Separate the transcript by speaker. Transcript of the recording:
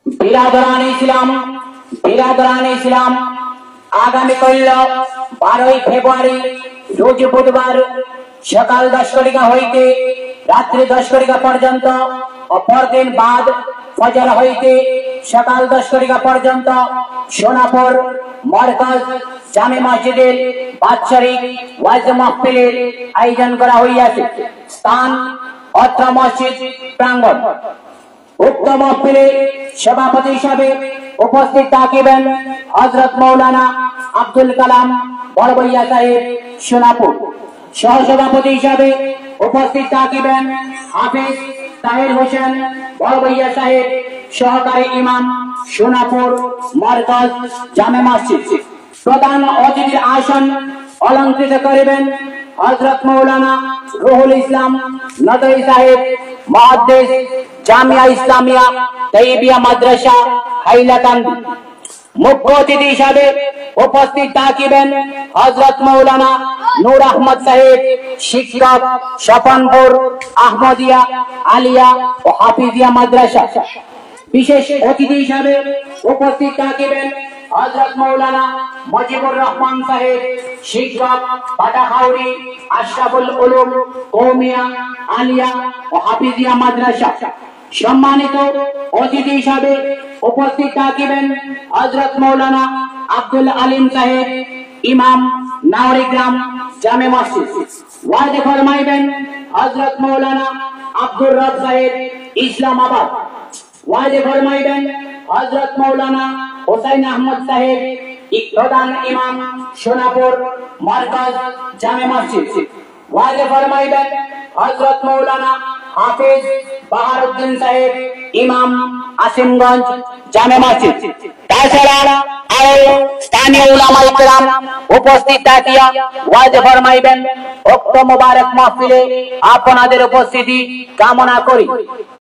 Speaker 1: बिरादरान इस्लाम आगामी कल 12 फेब्रुआरी रोज बुधवार सकाल 10 घटिका हईते रात्रि 10 घटिका पर्यंत और परदिन बाद फजर हईते सकाल 10 घटिका पर्यंत सोनापुर मरकज जामे मस्जिदेर बात्सरिक वाइज महफिलेर आयोजन करा हইয়াছে। स्थान अत्र मस्जिद प्रांगण। उक्त महफिले सभापति हिसाবে उपस्थित থাকিবেন हजरत मौलाना আব্দুল কালাম বড়বইয়া সাহেব সোনাপুর। सहसभापति हिसाবে उपस्थित থাকিবেন হাফেজ তাহের হোসেন বড়বইয়া সাহেব सहकारी इमाम সোনাপুর मरकज जामे मस्जिद। प्रधान अतिथिर आसन अलंकृत करिবেন हजरत मौलाना रुहुल इस्लाम नदवी साहेब मुहद्दिस जामिया इस्लामिया तैयबिया माद्रासा हाइलाकांदी। मुख्य अतिथि हिसाবে उपस्थित থাকিবেন हजरत मौलाना नूर अहमद साहेब शिक्षक सपनपुर आहमदिया आलिया व हाफिजिया माद्रासा। विशेष अतिथि हिसाবে उपस्थित থাকিবেন हजरत मौलाना मुजिबुर रहमान साहेब शिक्षक बाटाखाउरी अशराफुल उलूम कौमिया आलिया व हाफिजिया माद्रासा। सम्मानित अतिथि हिसाবে उपस्थित থাকিবেন हजरत मौलाना আব্দুল আলিম साहेब इमाम नावरीग्राम जामे मस्जिद। वाज फरमाइবেন हजरत मौलाना আব্দুর রব साहेब इस्लामाबाद। वाज फरमाइবেন हजरत मौलाना हुसैन अहमद साहेब प्रधान इमाम सोनापुर मरकज जामे मस्जिद। वाज फरमाइবেন हजरत मौलाना हाफिज बहारुद्दीन साहेब इमाम आसिमगंज जामे मस्जिद। তাছাড়া আরো স্থানীয় উলামা ইকরাম উপস্থিত থাকিয়া ওয়াজ ফরমাইবেন। উক্ত মুবারক মাহফিলে আপনাদের উপস্থিতি কামনা করি।